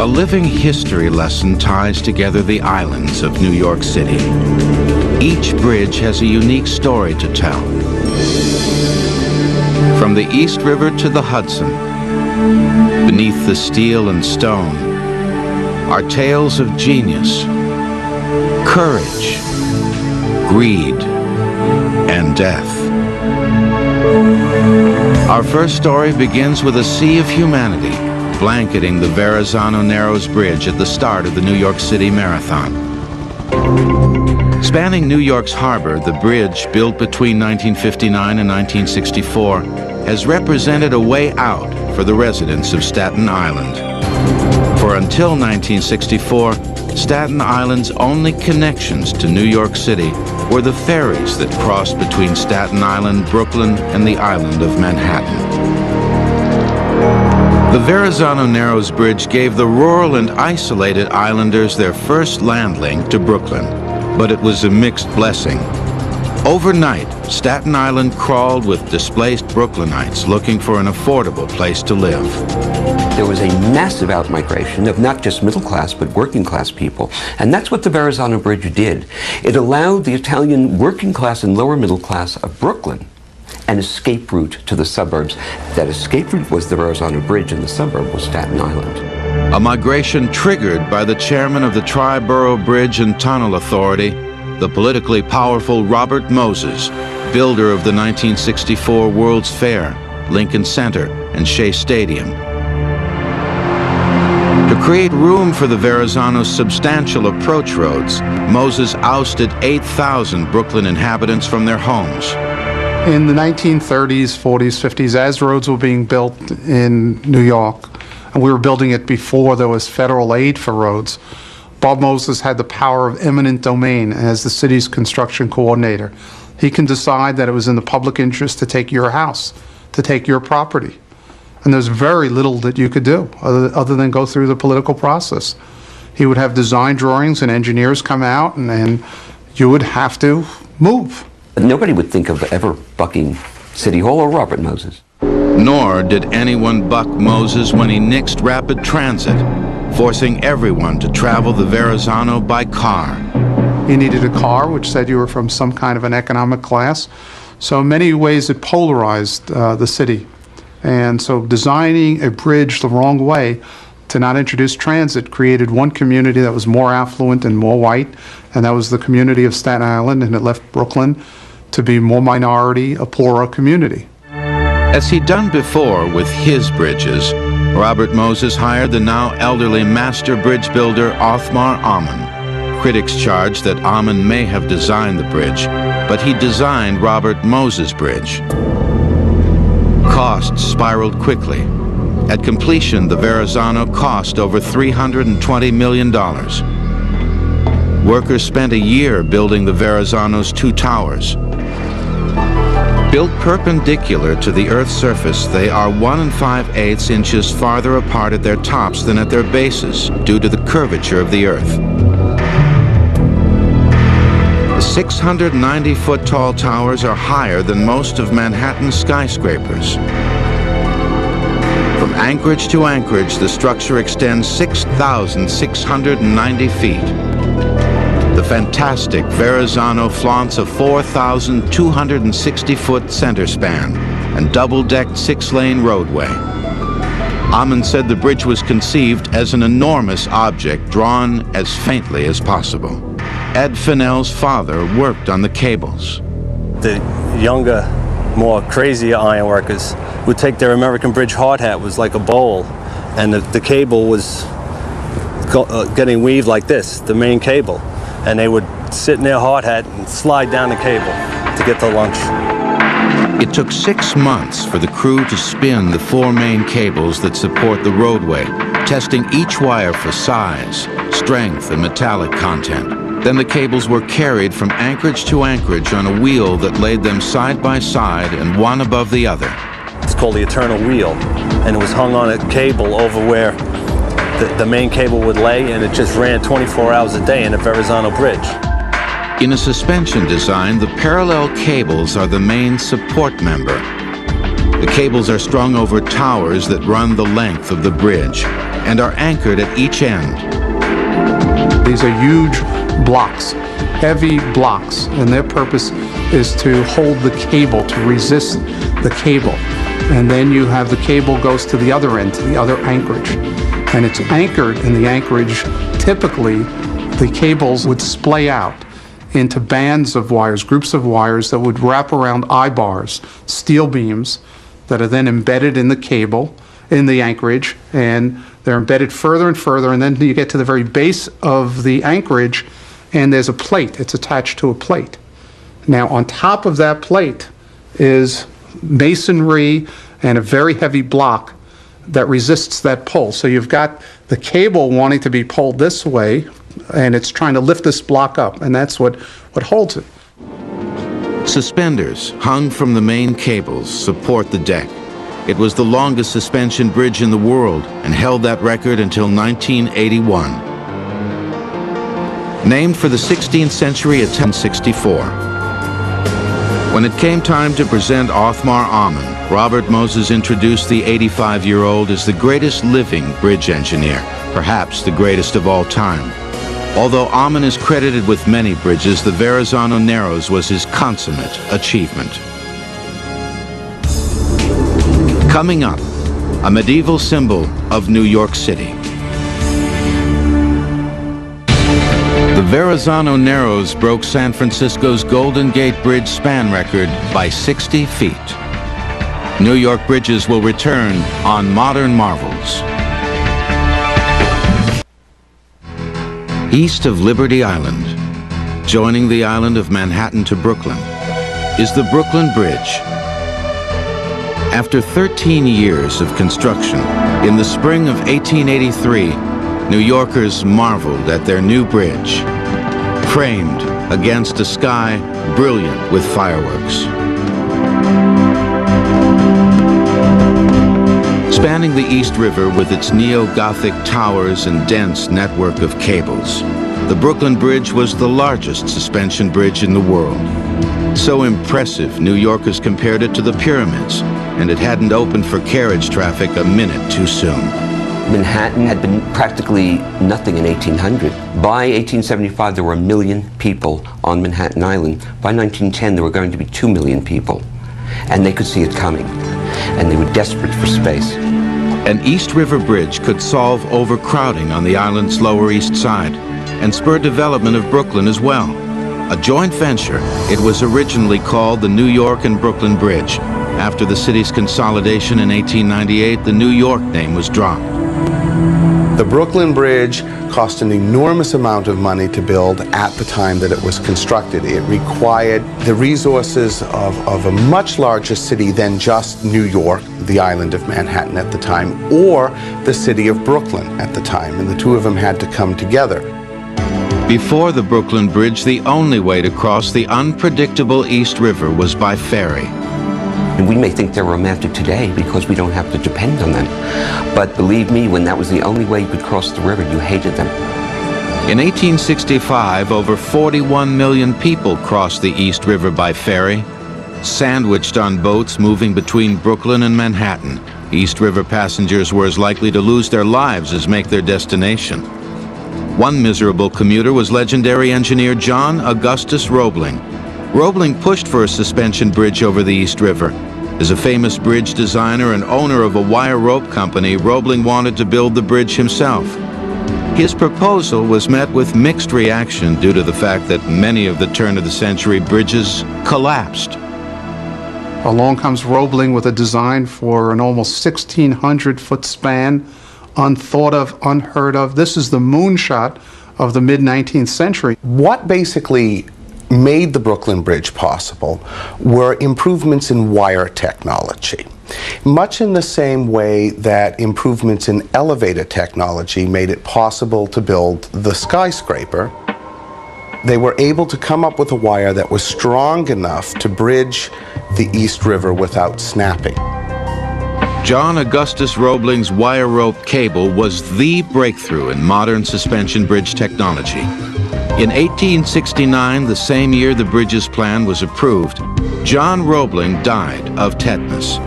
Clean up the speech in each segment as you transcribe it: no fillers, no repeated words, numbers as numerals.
A living history lesson ties together the islands of New York City. Each bridge has a unique story to tell. From the East River to the Hudson, beneath the steel and stone, are tales of genius, courage, greed, and death. Our first story begins with a sea of humanity blanketing the Verrazano Narrows Bridge at the start of the New York City Marathon. Spanning New York's harbor, the bridge, built between 1959 and 1964, has represented a way out for the residents of Staten Island. For until 1964, Staten Island's only connections to New York City were the ferries that crossed between Staten Island, Brooklyn, and the island of Manhattan. The Verrazano Narrows Bridge gave the rural and isolated islanders their first land link to Brooklyn, but it was a mixed blessing. Overnight, Staten Island crawled with displaced Brooklynites looking for an affordable place to live. There was a massive outmigration of not just middle class, but working class people. And that's what the Verrazano Bridge did. It allowed the Italian working class and lower middle class of Brooklyn an escape route to the suburbs. That escape route was the Verrazano Bridge, and the suburb was Staten Island. A migration triggered by the chairman of the Tri-Borough Bridge and Tunnel Authority, the politically powerful Robert Moses, builder of the 1964 World's Fair, Lincoln Center, and Shea Stadium. To create room for the Verrazano's substantial approach roads, Moses ousted 8,000 Brooklyn inhabitants from their homes. In the 1930s, 40s, 50s, as roads were being built in New York, and we were building it before there was federal aid for roads, Bob Moses had the power of eminent domain as the city's construction coordinator. He can decide that it was in the public interest to take your house, to take your property. And there's very little that you could do other than go through the political process. He would have design drawings and engineers come out, and you would have to move. Nobody would think of ever bucking City Hall or Robert Moses. Nor did anyone buck Moses when he nixed rapid transit, forcing everyone to travel the Verrazano by car. You needed a car, which said you were from some kind of an economic class. So in many ways it polarized the city. And so designing a bridge the wrong way to not introduce transit created one community that was more affluent and more white, and that was the community of Staten Island, and it left Brooklyn to be more minority, a poorer community. As he'd done before with his bridges, Robert Moses hired the now elderly master bridge builder Othmar Ammann. Critics charge that Ammann may have designed the bridge, but he designed Robert Moses' bridge. Costs spiraled quickly. At completion, the Verrazano cost over $320 million. Workers spent a year building the Verrazano's two towers. Built perpendicular to the Earth's surface, they are 1 5/8 inches farther apart at their tops than at their bases due to the curvature of the Earth. The 690-foot tall towers are higher than most of Manhattan's skyscrapers. From anchorage to anchorage, the structure extends 6,690 feet. The fantastic Verrazano flaunts a 4,260-foot center span and double-decked 6-lane roadway. Ammann said the bridge was conceived as an enormous object drawn as faintly as possible. Ed Fennell's father worked on the cables. The younger, more crazier ironworkers would take their American bridge hard hat, was like a bowl, and the cable was getting weaved like this, the main cable. And they would sit in their hard hat and slide down the cable to get to lunch. It took 6 months for the crew to spin the 4 main cables that support the roadway, testing each wire for size, strength, and metallic content. Then the cables were carried from anchorage to anchorage on a wheel that laid them side by side and one above the other. It's called the Eternal Wheel, and it was hung on a cable over where the main cable would lay, and it just ran 24 hours a day in the Verrazano Bridge. In a suspension design, the parallel cables are the main support member. The cables are strung over towers that run the length of the bridge and are anchored at each end. These are huge blocks, heavy blocks, and their purpose is to hold the cable, to resist the cable. And then you have the cable goes to the other end, to the other anchorage. And it's anchored in the anchorage. Typically, the cables would splay out into bands of wires, groups of wires that would wrap around I-bars, steel beams, that are then embedded in the cable, in the anchorage, and they're embedded further and further, and then you get to the very base of the anchorage, and there's a plate. It's attached to a plate. Now, on top of that plate is masonry and a very heavy block that resists that pull. So you've got the cable wanting to be pulled this way, and it's trying to lift this block up, and that's what holds it. Suspenders hung from the main cables support the deck. It was the longest suspension bridge in the world and held that record until 1981. Named for the 16th century at 1064. When it came time to present Othmar Ammann, Robert Moses introduced the 85-year-old as the greatest living bridge engineer, perhaps the greatest of all time. Although Ammann is credited with many bridges, the Verrazano Narrows was his consummate achievement. Coming up, a medieval symbol of New York City. The Verrazano Narrows broke San Francisco's Golden Gate Bridge span record by 60 feet. New York bridges will return on Modern Marvels. East of Liberty Island, joining the island of Manhattan to Brooklyn, is the Brooklyn Bridge. After 13 years of construction, in the spring of 1883, New Yorkers marveled at their new bridge, framed against a sky brilliant with fireworks. Spanning the East River with its neo-Gothic towers and dense network of cables, the Brooklyn Bridge was the largest suspension bridge in the world. So impressive, New Yorkers compared it to the pyramids, and it hadn't opened for carriage traffic a minute too soon. Manhattan had been practically nothing in 1800. By 1875, there were 1 million people on Manhattan Island. By 1910, there were going to be 2 million people, and they could see it coming, and they were desperate for space. An East River bridge could solve overcrowding on the island's Lower East Side and spur development of Brooklyn as well. A joint venture, it was originally called the New York and Brooklyn Bridge. After the city's consolidation in 1898, the New York name was dropped. The Brooklyn Bridge cost an enormous amount of money to build at the time that it was constructed. It required the resources of a much larger city than just New York, the island of Manhattan at the time, or the city of Brooklyn at the time, and the two of them had to come together. Before the Brooklyn Bridge, the only way to cross the unpredictable East River was by ferry. And we may think they're romantic today because we don't have to depend on them. But believe me, when that was the only way you could cross the river, you hated them. In 1865, over 41 million people crossed the East River by ferry, sandwiched on boats moving between Brooklyn and Manhattan. East River passengers were as likely to lose their lives as make their destination. One miserable commuter was legendary engineer John Augustus Roebling. Roebling pushed for a suspension bridge over the East River. As a famous bridge designer and owner of a wire rope company, Roebling wanted to build the bridge himself. His proposal was met with mixed reaction due to the fact that many of the turn-of-the-century bridges collapsed. Along comes Roebling with a design for an almost 1,600-foot span, unthought of, unheard of. This is the moonshot of the mid-19th century. What basically made the Brooklyn Bridge possible were improvements in wire technology. Much in the same way that improvements in elevator technology made it possible to build the skyscraper, they were able to come up with a wire that was strong enough to bridge the East River without snapping. John Augustus Roebling's wire rope cable was the breakthrough in modern suspension bridge technology. In 1869, the same year the bridge's plan was approved, John Roebling died of tetanus.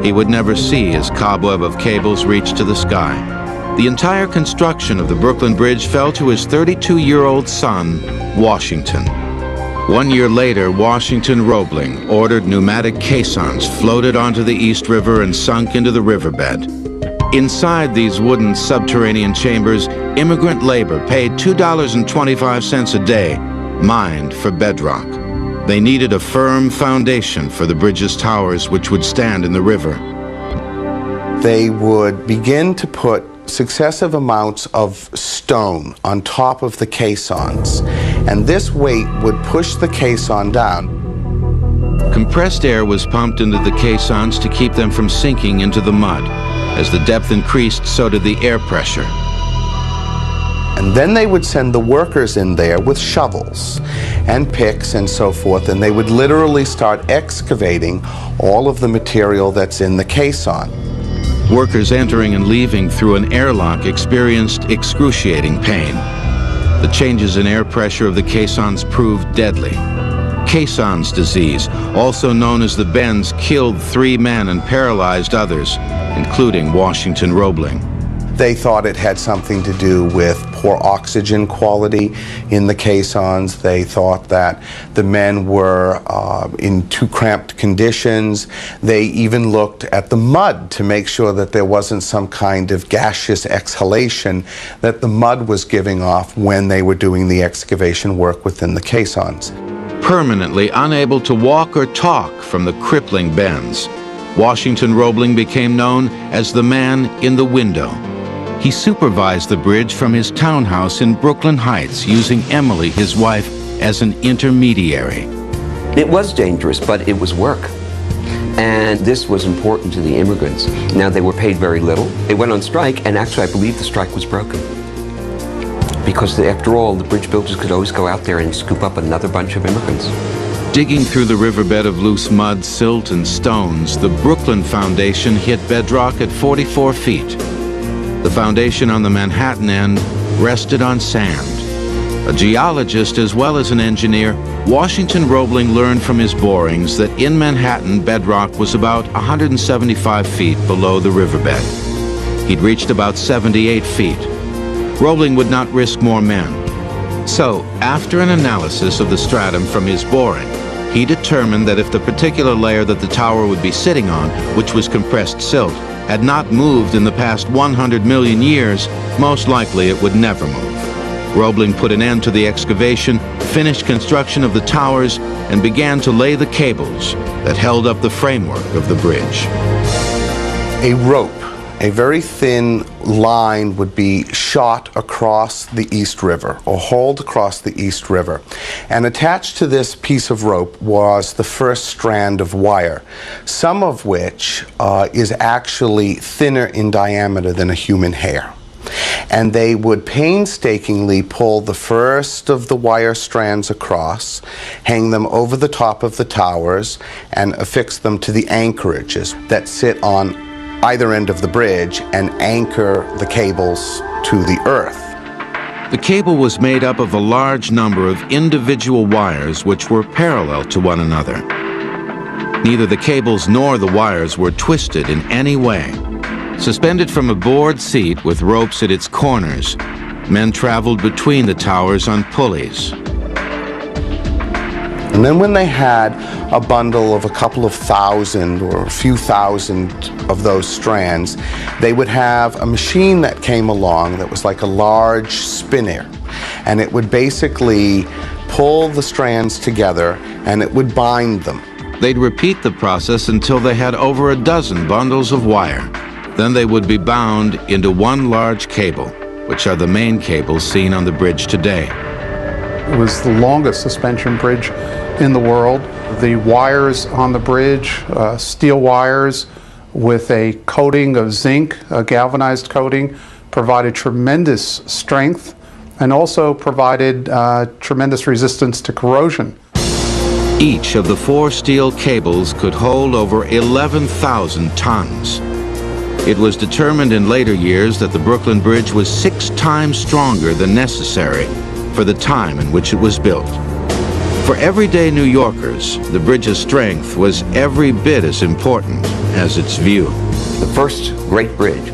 He would never see his cobweb of cables reach to the sky. The entire construction of the Brooklyn Bridge fell to his 32-year-old son, Washington. 1 year later, Washington Roebling ordered pneumatic caissons floated onto the East River and sunk into the riverbed. Inside these wooden subterranean chambers, immigrant labor paid $2.25 a day, mined for bedrock. They needed a firm foundation for the bridge's towers, which would stand in the river. They would begin to put successive amounts of stone on top of the caissons, and this weight would push the caisson down. Compressed air was pumped into the caissons to keep them from sinking into the mud. As the depth increased, so did the air pressure. And then they would send the workers in there with shovels and picks and so forth, and they would literally start excavating all of the material that's in the caisson. Workers entering and leaving through an airlock experienced excruciating pain. The changes in air pressure of the caissons proved deadly. Caissons disease, also known as the bends, killed 3 men and paralyzed others, including Washington Roebling. They thought it had something to do with poor oxygen quality in the caissons. They thought that the men were in too cramped conditions. They even looked at the mud to make sure that there wasn't some kind of gaseous exhalation that the mud was giving off when they were doing the excavation work within the caissons. Permanently unable to walk or talk from the crippling bends, Washington Roebling became known as the man in the window. He supervised the bridge from his townhouse in Brooklyn Heights, using Emily, his wife, as an intermediary. It was dangerous, but it was work. And this was important to the immigrants. Now, they were paid very little. They went on strike, and actually, I believe the strike was broken. Because after all, the bridge builders could always go out there and scoop up another bunch of immigrants. Digging through the riverbed of loose mud, silt, and stones, the Brooklyn Foundation hit bedrock at 44 feet. The foundation on the Manhattan end rested on sand. A geologist as well as an engineer, Washington Roebling learned from his borings that in Manhattan, bedrock was about 175 feet below the riverbed. He'd reached about 78 feet. Roebling would not risk more men. So, after an analysis of the stratum from his boring, he determined that if the particular layer that the tower would be sitting on, which was compressed silt, had not moved in the past 100 million years, most likely it would never move. Roebling put an end to the excavation, finished construction of the towers, and began to lay the cables that held up the framework of the bridge. A rope, a very thin line, would be shot across the East River, or hauled across the East River. And attached to this piece of rope was the first strand of wire, some of which is actually thinner in diameter than a human hair. And they would painstakingly pull the first of the wire strands across, hang them over the top of the towers, and affix them to the anchorages that sit on either end of the bridge and anchor the cables to the earth. The cable was made up of a large number of individual wires which were parallel to one another. Neither the cables nor the wires were twisted in any way. Suspended from a board seat with ropes at its corners, men traveled between the towers on pulleys. And then when they had a bundle of a couple of thousand or a few thousand of those strands, they would have a machine that came along that was like a large spinner. And it would basically pull the strands together and it would bind them. They'd repeat the process until they had over a dozen bundles of wire. Then they would be bound into one large cable, which are the main cables seen on the bridge today. It was the longest suspension bridge in the world. The wires on the bridge, steel wires with a coating of zinc, a galvanized coating, provided tremendous strength and also provided tremendous resistance to corrosion. Each of the 4 steel cables could hold over 11,000 tons. It was determined in later years that the Brooklyn Bridge was 6 times stronger than necessary for the time in which it was built. For everyday New Yorkers, the bridge's strength was every bit as important as its view. The first great bridge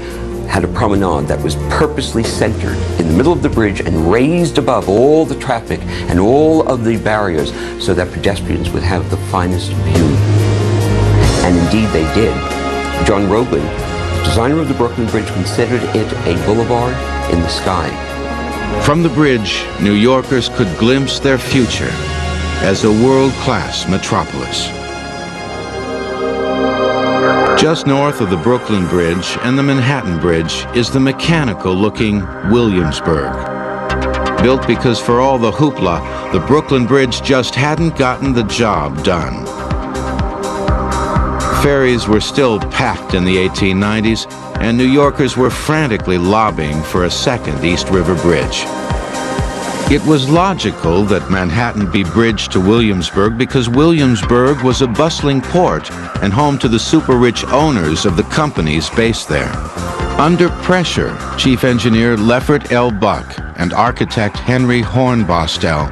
had a promenade that was purposely centered in the middle of the bridge and raised above all the traffic and all of the barriers so that pedestrians would have the finest view. And indeed they did. John Roebling, the designer of the Brooklyn Bridge, considered it a boulevard in the sky. From the bridge, New Yorkers could glimpse their future as a world-class metropolis. Just north of the Brooklyn Bridge and the Manhattan Bridge is the mechanical-looking Williamsburg. Built because for all the hoopla, the Brooklyn Bridge just hadn't gotten the job done. Ferries were still packed in the 1890s, and New Yorkers were frantically lobbying for a second East River Bridge. It was logical that Manhattan be bridged to Williamsburg because Williamsburg was a bustling port and home to the super-rich owners of the companies based there. Under pressure, Chief Engineer Leffert L. Buck and architect Henry Hornbostel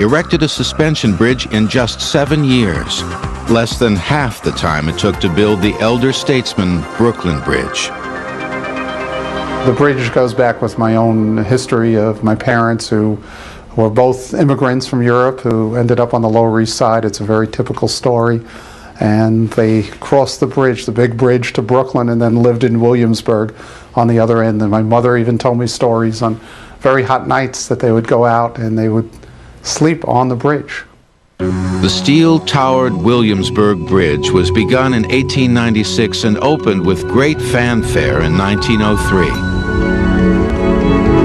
erected a suspension bridge in just 7 years, less than half the time it took to build the elder statesman Brooklyn Bridge. The bridge goes back with my own history of my parents, who were both immigrants from Europe who ended up on the Lower East Side. It's a very typical story. And they crossed the bridge, the big bridge, to Brooklyn, and then lived in Williamsburg on the other end. And my mother even told me stories on very hot nights that they would go out and they would sleep on the bridge. The steel-towered Williamsburg Bridge was begun in 1896 and opened with great fanfare in 1903.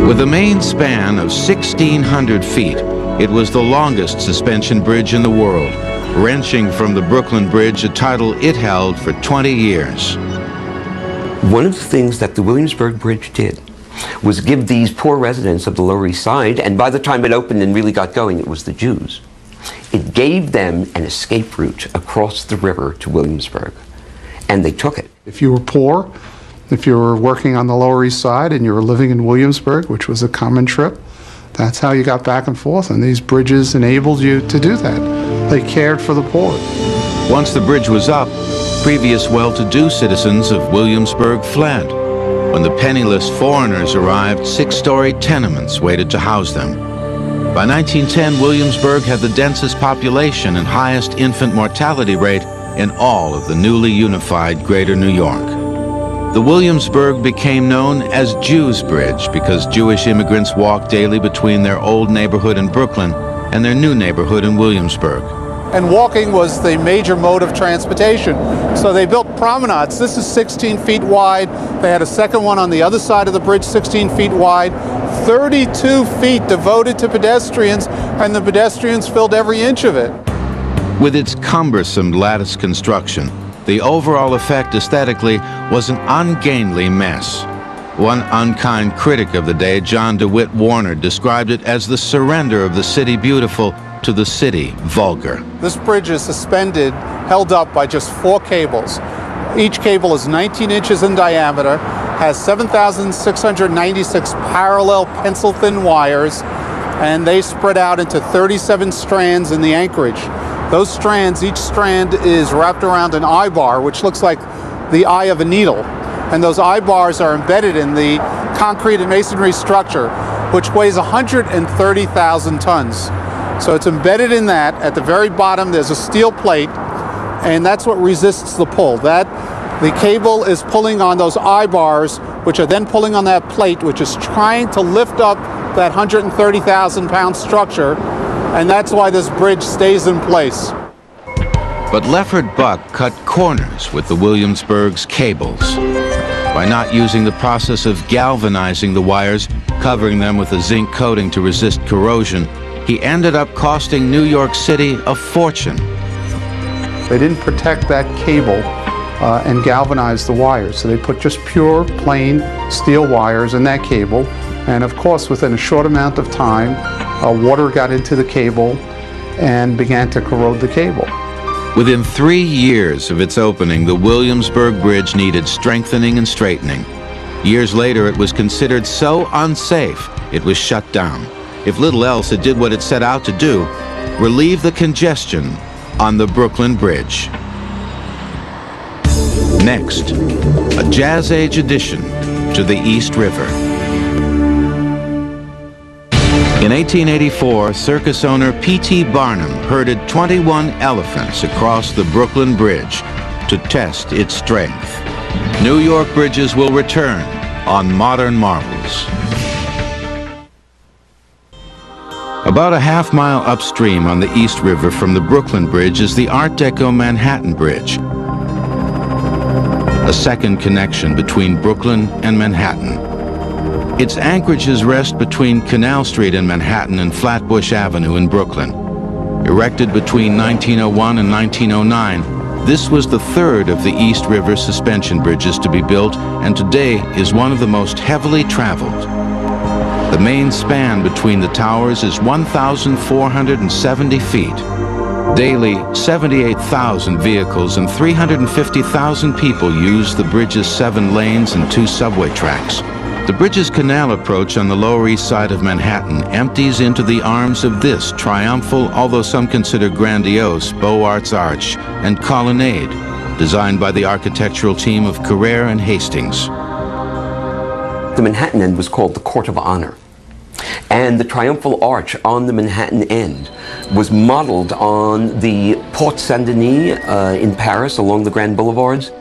With a main span of 1,600 feet, it was the longest suspension bridge in the world, wrenching from the Brooklyn Bridge a title it held for 20 years. One of the things that the Williamsburg Bridge did was give these poor residents of the Lower East Side, and by the time it opened and really got going, it was the Jews, it gave them an escape route across the river to Williamsburg, and they took it. If you were poor, if you were working on the Lower East Side and you were living in Williamsburg, which was a common trip, that's how you got back and forth, and these bridges enabled you to do that. They cared for the poor. Once the bridge was up, previous well-to-do citizens of Williamsburg fled. When the penniless foreigners arrived, 6-story tenements waited to house them. By 1910, Williamsburg had the densest population and highest infant mortality rate in all of the newly unified Greater New York. The Williamsburg became known as Jews' Bridge because Jewish immigrants walked daily between their old neighborhood in Brooklyn and their new neighborhood in Williamsburg. And walking was the major mode of transportation. So they built promenades. This is 16 feet wide. They had a second one on the other side of the bridge, 16 feet wide. 32 feet devoted to pedestrians, and the pedestrians filled every inch of it. With its cumbersome lattice construction, the overall effect aesthetically was an ungainly mess. One unkind critic of the day, John DeWitt Warner, described it as the surrender of the city beautiful to the city vulgar. This bridge is suspended, held up by just 4 cables. Each cable is 19 inches in diameter, has 7,696 parallel pencil-thin wires, and they spread out into 37 strands in the anchorage. Those strands, each strand is wrapped around an eye bar, which looks like the eye of a needle. And those eye bars are embedded in the concrete and masonry structure, which weighs 130,000 tons. So it's embedded in that. At the very bottom, there's a steel plate, and that's what resists the pull. The cable is pulling on those eye bars, which are then pulling on that plate, which is trying to lift up that 130,000-pound structure, and that's why this bridge stays in place. But Leffert Buck cut corners with the Williamsburg's cables. By not using the process of galvanizing the wires, covering them with a zinc coating to resist corrosion, he ended up costing New York City a fortune. They didn't protect that cable and galvanize the wires, so they put just pure, plain steel wires in that cable, and of course within a short amount of time, water got into the cable and began to corrode the cable. Within 3 years of its opening, the Williamsburg Bridge needed strengthening and straightening. Years later, it was considered so unsafe, it was shut down. If little else, it did what it set out to do: relieve the congestion on the Brooklyn Bridge. Next, a Jazz Age addition to the East River. In 1884, circus owner P.T. Barnum herded 21 elephants across the Brooklyn Bridge to test its strength. New York bridges will return on Modern Marvels. About a half-mile upstream on the East River from the Brooklyn Bridge is the Art Deco Manhattan Bridge, a second connection between Brooklyn and Manhattan. Its anchorages rest between Canal Street in Manhattan and Flatbush Avenue in Brooklyn. Erected between 1901 and 1909, this was the third of the East River suspension bridges to be built, and today is one of the most heavily traveled. The main span between the towers is 1,470 feet. Daily, 78,000 vehicles and 350,000 people use the bridge's 7 lanes and 2 subway tracks. The bridge's canal approach on the Lower East Side of Manhattan empties into the arms of this triumphal, although some consider grandiose, Beaux Arts arch and colonnade, designed by the architectural team of Carrere and Hastings. The Manhattan end was called the Court of Honor. And the triumphal arch on the Manhattan end was modeled on the Porte Saint-Denis in Paris along the Grand Boulevards.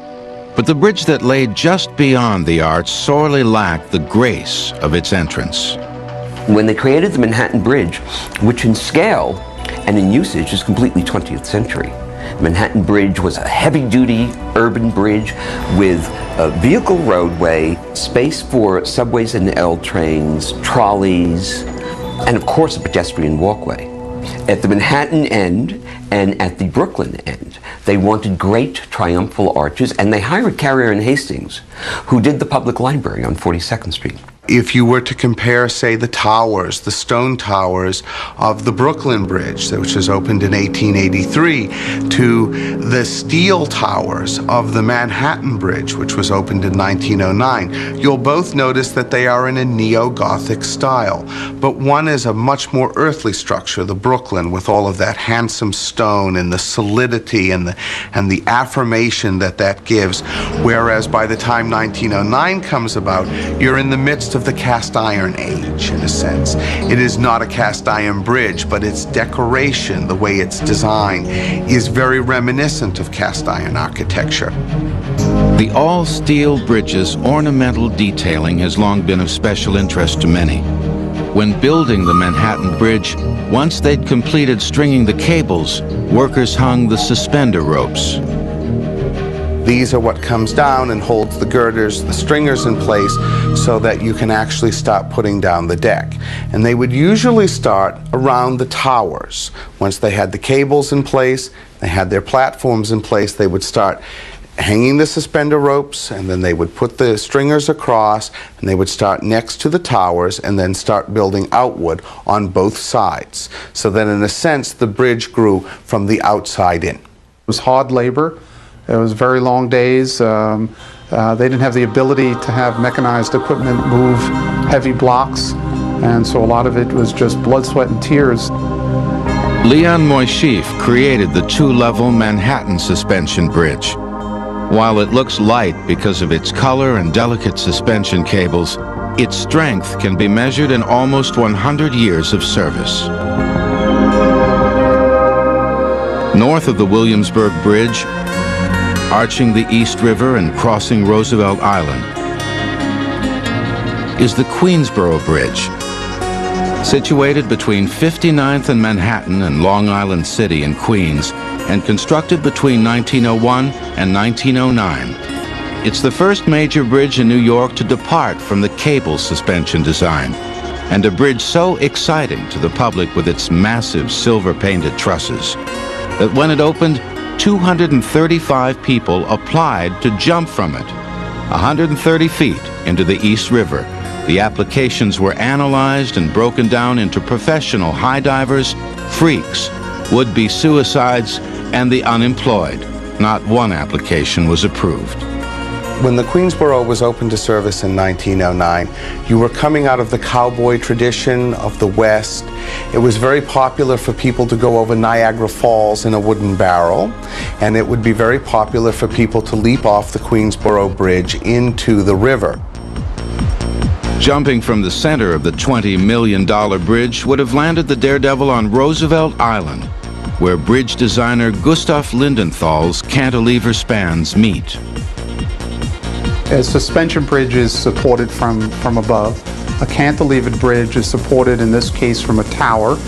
But the bridge that lay just beyond the arch sorely lacked the grace of its entrance. When they created the Manhattan Bridge, which in scale and in usage is completely 20th century, Manhattan Bridge was a heavy-duty urban bridge with a vehicle roadway, space for subways and L trains, trolleys, and of course a pedestrian walkway. At the Manhattan end and at the Brooklyn end, they wanted great triumphal arches, and they hired Carrere and Hastings, who did the public library on 42nd Street. If you were to compare, say, the towers, the stone towers of the Brooklyn Bridge, which was opened in 1883, to the steel towers of the Manhattan Bridge, which was opened in 1909, you'll both notice that they are in a neo-Gothic style. But one is a much more earthly structure, the Brooklyn, with all of that handsome stone and the solidity and the affirmation that that gives. Whereas by the time 1909 comes about, you're in the midst of the cast iron age, in a sense. It is not a cast iron bridge, but its decoration, the way it's designed, is very reminiscent of cast iron architecture. The all-steel bridge's ornamental detailing has long been of special interest to many. When building the Manhattan Bridge, once they'd completed stringing the cables, workers hung the suspender ropes. These are what comes down and holds the girders, the stringers in place, so that you can actually start putting down the deck. And they would usually start around the towers. Once they had the cables in place, they had their platforms in place, they would start hanging the suspender ropes, and then they would put the stringers across, and they would start next to the towers and then start building outward on both sides. So that in a sense, the bridge grew from the outside in. It was hard labor. It was very long days. They didn't have the ability to have mechanized equipment move heavy blocks, and so a lot of it was just blood, sweat, and tears. Leon Moishif created the 2-level Manhattan suspension bridge. While it looks light because of its color and delicate suspension cables, its strength can be measured in almost 100 years of service. North of the Williamsburg Bridge, arching the East River and crossing Roosevelt Island, is the Queensboro Bridge. Situated between 59th and Manhattan and Long Island City in Queens, and constructed between 1901 and 1909. It's the first major bridge in New York to depart from the cable suspension design, and a bridge so exciting to the public with its massive silver-painted trusses that when it opened, 235 people applied to jump from it. 130 feet into the East River, the applications were analyzed and broken down into professional high divers, freaks, would-be suicides, and the unemployed. Not one application was approved. When the Queensboro was opened to service in 1909, you were coming out of the cowboy tradition of the West. It was very popular for people to go over Niagara Falls in a wooden barrel, and it would be very popular for people to leap off the Queensboro Bridge into the river. Jumping from the center of the $20 million bridge would have landed the Daredevil on Roosevelt Island, where bridge designer Gustav Lindenthal's cantilever spans meet. A suspension bridge is supported from above. A cantilevered bridge is supported, in this case, from a tower.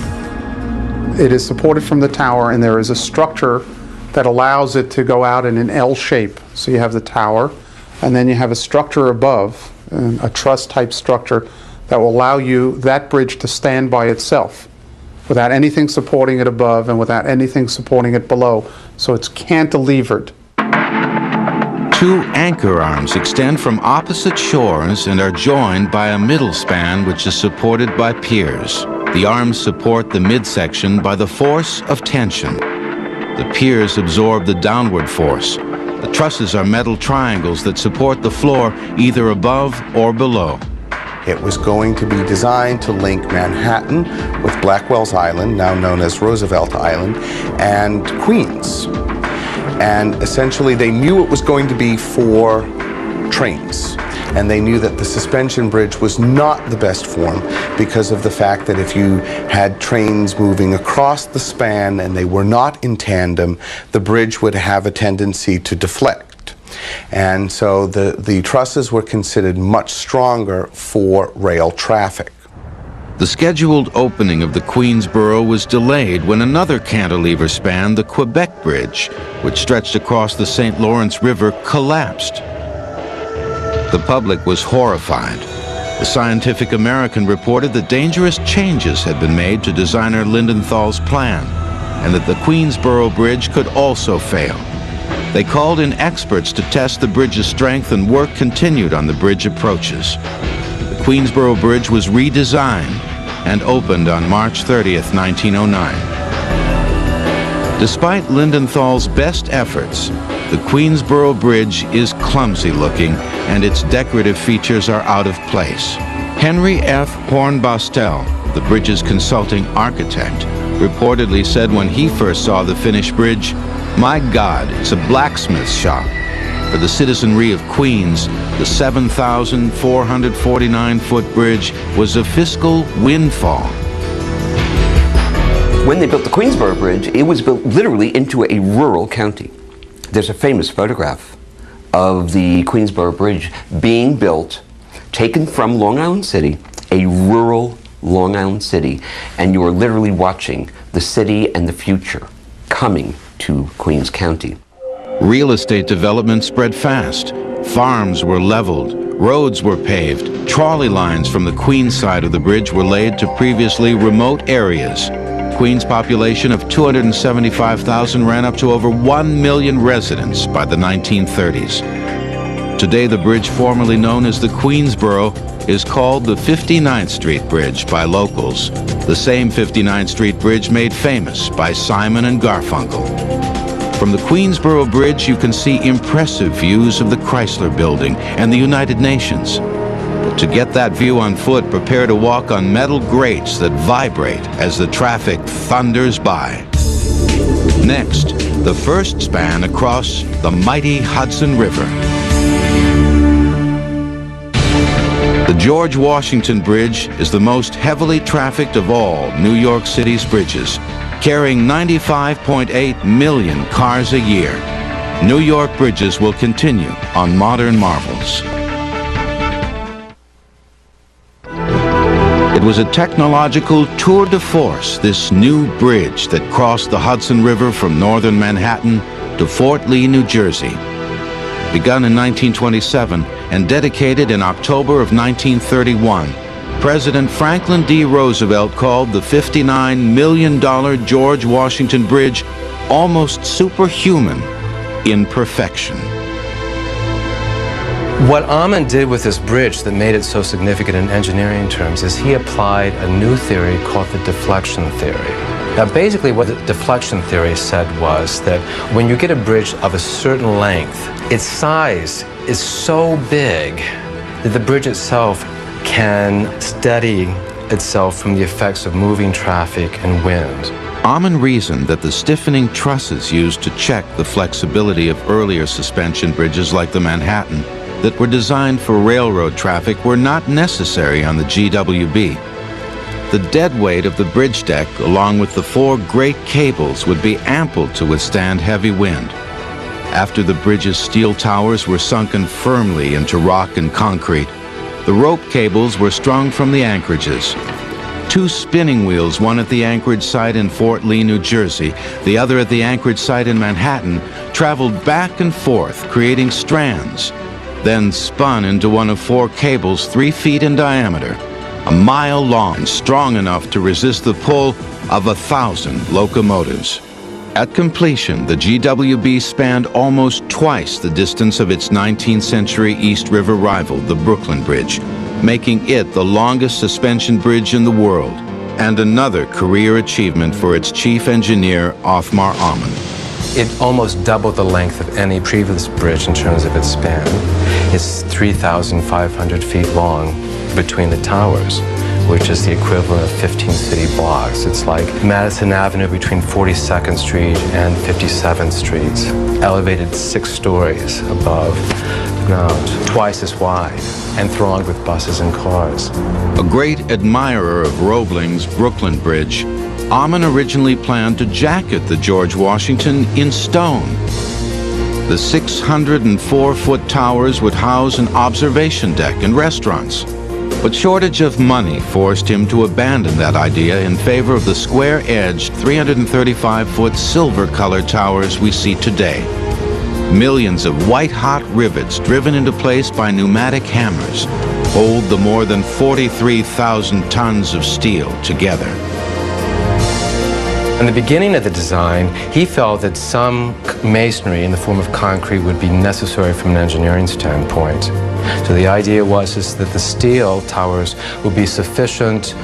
It is supported from the tower, and there is a structure that allows it to go out in an L shape. So you have the tower, and then you have a structure above, a truss-type structure, that will allow that bridge to stand by itself without anything supporting it above and without anything supporting it below. So it's cantilevered. Two anchor arms extend from opposite shores and are joined by a middle span which is supported by piers. The arms support the midsection by the force of tension. The piers absorb the downward force. The trusses are metal triangles that support the floor either above or below. It was going to be designed to link Manhattan with Blackwell's Island, now known as Roosevelt Island, and Queens. And essentially they knew it was going to be for trains. And they knew that the suspension bridge was not the best form because of the fact that if you had trains moving across the span and they were not in tandem, the bridge would have a tendency to deflect. And so the trusses were considered much stronger for rail traffic. The scheduled opening of the Queensboro was delayed when another cantilever span, the Quebec Bridge, which stretched across the St. Lawrence River, collapsed. The public was horrified. The Scientific American reported that dangerous changes had been made to designer Lindenthal's plan, and that the Queensboro Bridge could also fail. They called in experts to test the bridge's strength, and work continued on the bridge approaches. The Queensboro Bridge was redesigned and opened on March 30th, 1909. Despite Lindenthal's best efforts, the Queensboro Bridge is clumsy looking and its decorative features are out of place. Henry F. Hornbostel, the bridge's consulting architect, reportedly said when he first saw the finished bridge, "My God, it's a blacksmith's shop." For the citizenry of Queens, the 7,449-foot bridge was a fiscal windfall. When they built the Queensboro Bridge, it was built literally into a rural county. There's a famous photograph of the Queensboro Bridge being built, taken from Long Island City, a rural Long Island City, and you are literally watching the city and the future coming to Queens County. Real estate development spread fast. Farms were leveled, roads were paved, trolley lines from the Queens side of the bridge were laid to previously remote areas. Queens' population of 275,000 ran up to over 1 million residents by the 1930s. Today, the bridge formerly known as the Queensboro is called the 59th Street Bridge by locals, the same 59th Street Bridge made famous by Simon and Garfunkel. From the Queensboro Bridge, you can see impressive views of the Chrysler Building and the United Nations. But to get that view on foot, prepare to walk on metal grates that vibrate as the traffic thunders by. Next, the first span across the mighty Hudson River. The George Washington Bridge is the most heavily trafficked of all New York City's bridges, carrying 95.8 million cars a year. New York bridges will continue on Modern Marvels. It was a technological tour de force, this new bridge that crossed the Hudson River from northern Manhattan to Fort Lee, New Jersey. Begun in 1927 and dedicated in October of 1931, President Franklin D. Roosevelt called the $59 million George Washington Bridge almost superhuman in perfection. What Ammann did with this bridge that made it so significant in engineering terms is he applied a new theory called the deflection theory. Now, basically what the deflection theory said was that when you get a bridge of a certain length, its size is so big that the bridge itself can steady itself from the effects of moving traffic and wind. Amann reasoned that the stiffening trusses used to check the flexibility of earlier suspension bridges like the Manhattan that were designed for railroad traffic were not necessary on the GWB. The dead weight of the bridge deck, along with the 4 great cables, would be ample to withstand heavy wind. After the bridge's steel towers were sunken firmly into rock and concrete, the rope cables were strung from the anchorages. 2 spinning wheels, one at the anchorage site in Fort Lee, New Jersey, the other at the anchorage site in Manhattan, traveled back and forth, creating strands, then spun into one of 4 cables 3 feet in diameter, a mile long, strong enough to resist the pull of 1,000 locomotives. At completion, the GWB spanned almost twice the distance of its 19th century East River rival, the Brooklyn Bridge, making it the longest suspension bridge in the world, and another career achievement for its chief engineer, Othmar Amann. It almost doubled the length of any previous bridge in terms of its span. It's 3,500 feet long between the towers, which is the equivalent of 15 city blocks. It's like Madison Avenue between 42nd Street and 57th Street, elevated 6 stories above the ground, twice as wide, and thronged with buses and cars. A great admirer of Roebling's Brooklyn Bridge, Amann originally planned to jacket the George Washington in stone. The 604-foot towers would house an observation deck and restaurants. But shortage of money forced him to abandon that idea in favor of the square-edged 335-foot silver-colored towers we see today. Millions of white-hot rivets driven into place by pneumatic hammers hold the more than 43,000 tons of steel together. In the beginning of the design, he felt that some masonry in the form of concrete would be necessary from an engineering standpoint. So the idea was that the steel towers would be sufficient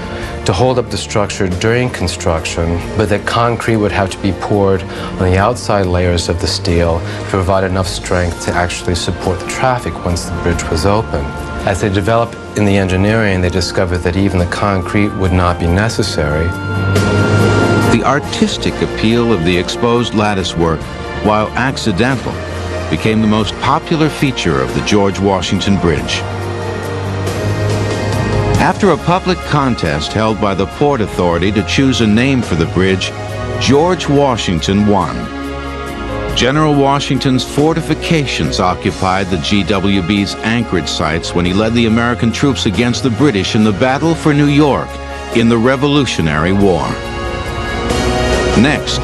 to hold up the structure during construction, but that concrete would have to be poured on the outside layers of the steel to provide enough strength to actually support the traffic once the bridge was open. As they developed in the engineering, they discovered that even the concrete would not be necessary. The artistic appeal of the exposed lattice work, while accidental, became the most popular feature of the George Washington Bridge. After a public contest held by the Port Authority to choose a name for the bridge, George Washington won. General Washington's fortifications occupied the GWB's anchorage sites when he led the American troops against the British in the Battle for New York in the Revolutionary War. Next,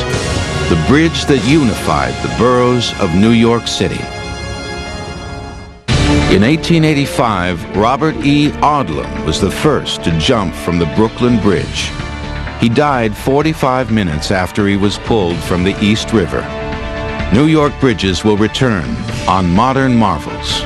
the bridge that unified the boroughs of New York City. In 1885, Robert E. Odlum was the first to jump from the Brooklyn Bridge. He died 45 minutes after he was pulled from the East River. New York bridges will return on Modern Marvels.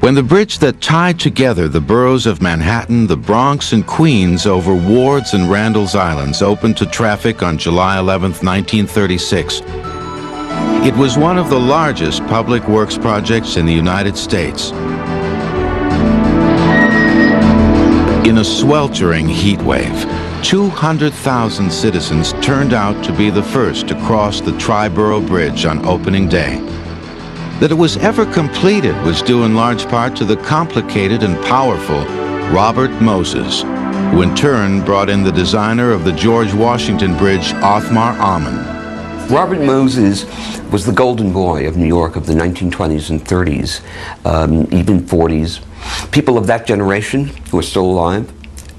When the bridge that tied together the boroughs of Manhattan, the Bronx, and Queens over Ward's and Randall's Islands opened to traffic on July 11, 1936, it was one of the largest public works projects in the United States. In a sweltering heat wave, 200,000 citizens turned out to be the first to cross the Triborough Bridge on opening day. That it was ever completed was due in large part to the complicated and powerful Robert Moses, who in turn brought in the designer of the George Washington Bridge, Othmar Amann. Robert Moses was the golden boy of New York of the 1920s and 30s, even 40s. People of that generation who are still alive,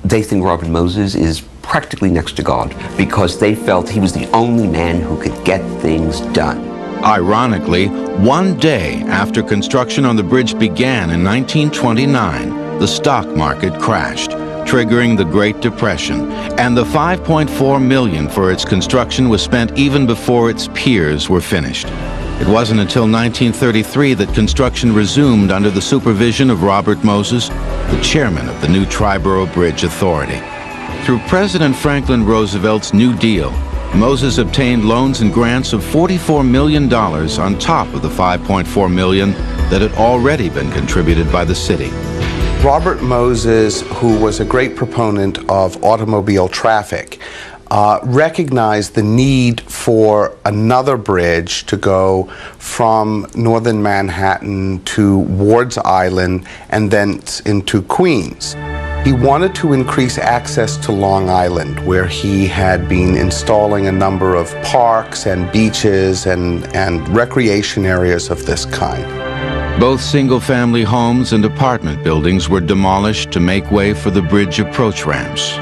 they think Robert Moses is practically next to God because they felt he was the only man who could get things done. Ironically, one day after construction on the bridge began in 1929, the stock market crashed, triggering the Great Depression, and the $5.4 million for its construction was spent even before its piers were finished. It wasn't until 1933 that construction resumed under the supervision of Robert Moses, the chairman of the new Triborough Bridge Authority. Through President Franklin Roosevelt's New Deal, Moses obtained loans and grants of $44 million on top of the $5.4 million that had already been contributed by the city. Robert Moses, who was a great proponent of automobile traffic, recognized the need for another bridge to go from northern Manhattan to Ward's Island and then into Queens. He wanted to increase access to Long Island, where he had been installing a number of parks and beaches and recreation areas of this kind. Both single-family homes and apartment buildings were demolished to make way for the bridge approach ramps.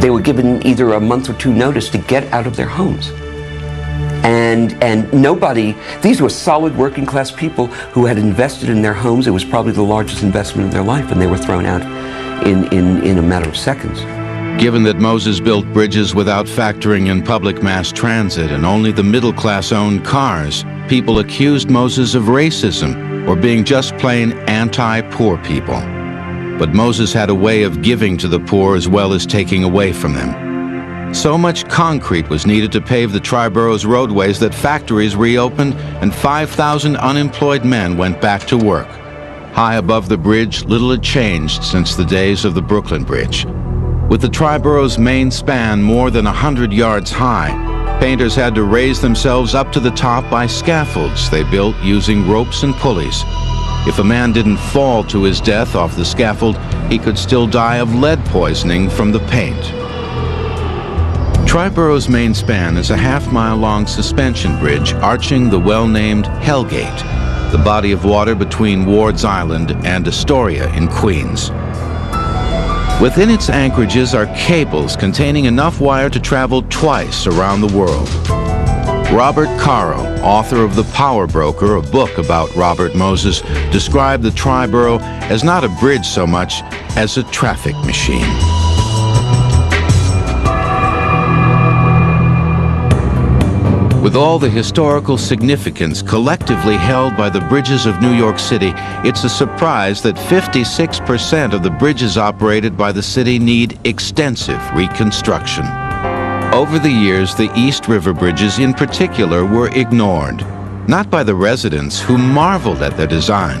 They were given either a month or two notice to get out of their homes. And nobody, these were solid working class people who had invested in their homes. It was probably the largest investment of their life, and they were thrown out in a matter of seconds. Given that Moses built bridges without factoring in public mass transit and only the middle class owned cars, people accused Moses of racism or being just plain anti-poor people. But Moses had a way of giving to the poor as well as taking away from them. So much concrete was needed to pave the Triborough's roadways that factories reopened and 5,000 unemployed men went back to work. High above the bridge, little had changed since the days of the Brooklyn Bridge. With the Triborough's main span more than 100 yards high, painters had to raise themselves up to the top by scaffolds they built using ropes and pulleys. If a man didn't fall to his death off the scaffold, he could still die of lead poisoning from the paint. Triborough's main span is a half-mile-long suspension bridge arching the well-named Hell Gate, the body of water between Ward's Island and Astoria in Queens. Within its anchorages are cables containing enough wire to travel twice around the world. Robert Caro, author of The Power Broker, a book about Robert Moses, described the Triborough as not a bridge so much as a traffic machine. With all the historical significance collectively held by the bridges of New York City, it's a surprise that 56% of the bridges operated by the city need extensive reconstruction. Over the years, the East River bridges in particular were ignored, not by the residents who marveled at their design,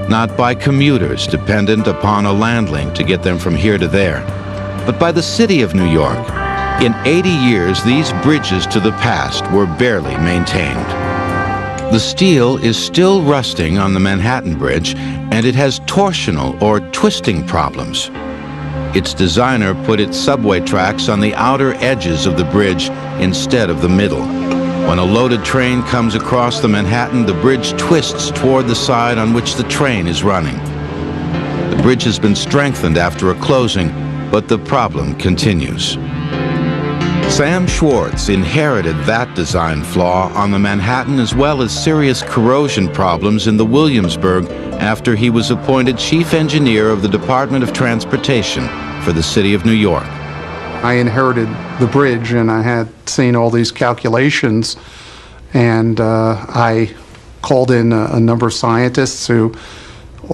not by commuters dependent upon a land link to get them from here to there, but by the city of New York. In 80 years, these bridges to the past were barely maintained. The steel is still rusting on the Manhattan Bridge, and it has torsional or twisting problems. Its designer put its subway tracks on the outer edges of the bridge instead of the middle. When a loaded train comes across the Manhattan, the bridge twists toward the side on which the train is running. The bridge has been strengthened after a closing, but the problem continues. Sam Schwartz inherited that design flaw on the Manhattan as well as serious corrosion problems in the Williamsburg after he was appointed chief engineer of the Department of Transportation for the city of New York. I inherited the bridge and I had seen all these calculations, and I called in a number of scientists who,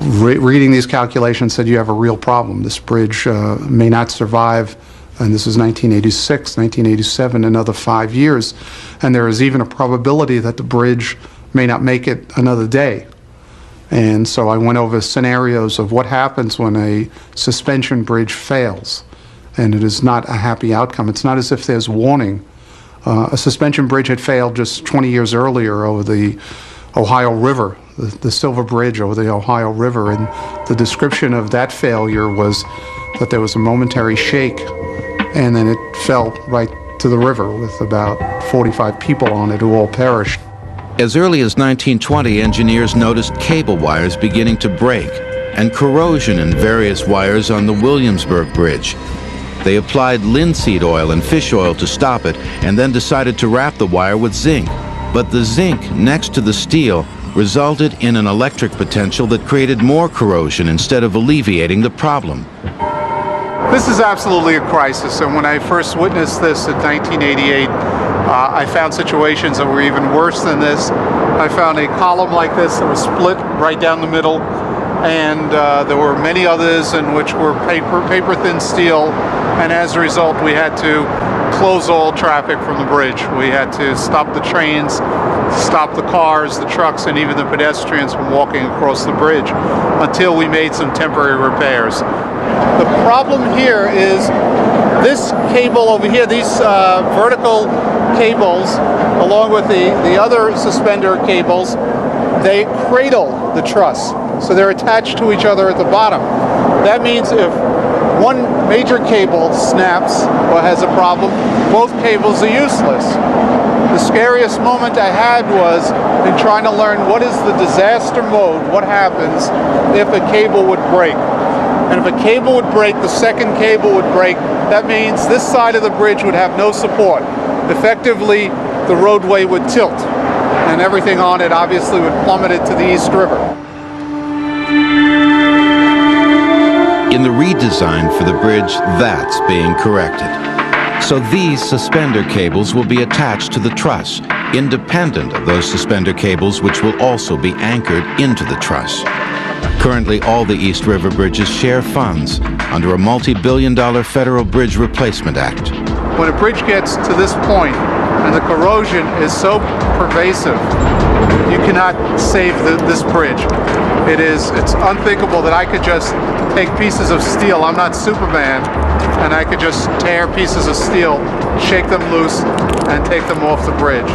reading these calculations, said you have a real problem. This bridge may not survive. And this is 1986, 1987, another 5 years. And there is even a probability that the bridge may not make it another day. And so I went over scenarios of what happens when a suspension bridge fails. And it is not a happy outcome. It's not as if there's warning. A suspension bridge had failed just 20 years earlier over the Ohio River, the Silver Bridge over the Ohio River. And the description of that failure was that there was a momentary shake, and then it fell right to the river with about 45 people on it who all perished. As early as 1920, engineers noticed cable wires beginning to break and corrosion in various wires on the Williamsburg Bridge. They applied linseed oil and fish oil to stop it and then decided to wrap the wire with zinc. But the zinc next to the steel resulted in an electric potential that created more corrosion instead of alleviating the problem. This is absolutely a crisis, and when I first witnessed this in 1988, I found situations that were even worse than this. I found a column like this that was split right down the middle, and there were many others in which were paper-thin steel, and as a result we had to close all traffic from the bridge. We had to stop the trains, stop the cars, the trucks, and even the pedestrians from walking across the bridge until we made some temporary repairs. The problem here is this cable over here, these vertical cables, along with the other suspender cables, they cradle the truss. So they're attached to each other at the bottom. That means if one major cable snaps or has a problem, both cables are useless. The scariest moment I had was in trying to learn what is the disaster mode, what happens if a cable would break. And if a cable would break, the second cable would break. That means this side of the bridge would have no support. Effectively, the roadway would tilt, and everything on it obviously would plummet into the East River. In the redesign for the bridge, that's being corrected. So these suspender cables will be attached to the truss, independent of those suspender cables which will also be anchored into the truss. Currently, all the East River bridges share funds under a multi-billion-dollar Federal Bridge Replacement Act. When a bridge gets to this point and the corrosion is so pervasive, you cannot save this bridge. It's unthinkable that I could just take pieces of steel. I'm not Superman, and I could just tear pieces of steel, shake them loose, and take them off the bridge.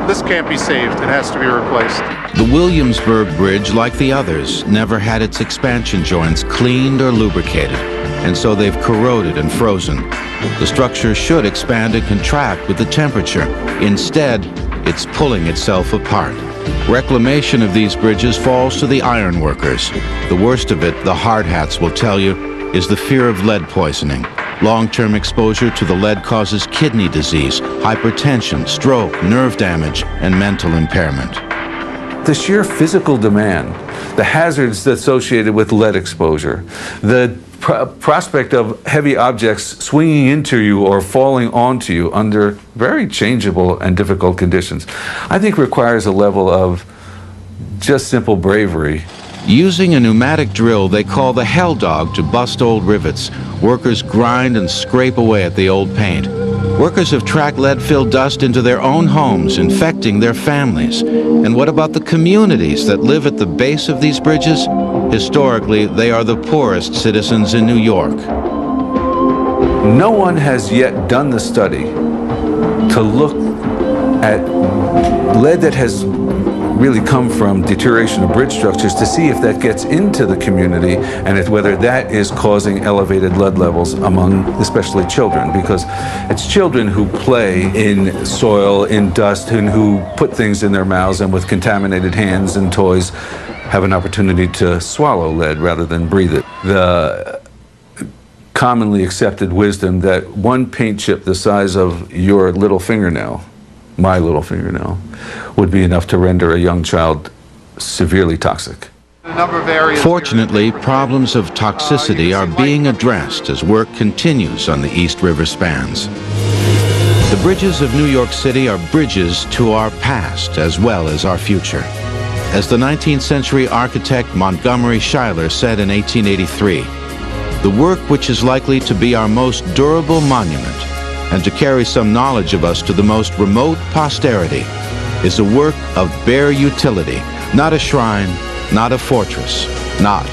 This can't be saved. It has to be replaced. The Williamsburg Bridge, like the others, never had its expansion joints cleaned or lubricated, and so they've corroded and frozen. The structure should expand and contract with the temperature. Instead, it's pulling itself apart. Reclamation of these bridges falls to the iron workers. The worst of it, the hard hats will tell you, is the fear of lead poisoning. Long-term exposure to the lead causes kidney disease, hypertension, stroke, nerve damage, and mental impairment. The sheer physical demand, the hazards associated with lead exposure, the prospect of heavy objects swinging into you or falling onto you under very changeable and difficult conditions, I think requires a level of just simple bravery. Using a pneumatic drill they call the Hell Dog to bust old rivets, workers grind and scrape away at the old paint. Workers have tracked lead-filled dust into their own homes, infecting their families. And what about the communities that live at the base of these bridges? Historically, they are the poorest citizens in New York. No one has yet done the study to look at lead that has really come from deterioration of bridge structures to see if that gets into the community and whether that is causing elevated lead levels among especially children, because it's children who play in soil, in dust, and who put things in their mouths and with contaminated hands and toys have an opportunity to swallow lead rather than breathe it. The commonly accepted wisdom that one paint chip the size of your little fingernail, my little fingernail, would be enough to render a young child severely toxic. Fortunately, problems of toxicity are being addressed as work continues on the East River spans. The bridges of New York City are bridges to our past as well as our future. As the 19th century architect Montgomery Schuyler said in 1883, the work which is likely to be our most durable monument and to carry some knowledge of us to the most remote posterity is a work of bare utility, not a shrine, not a fortress, not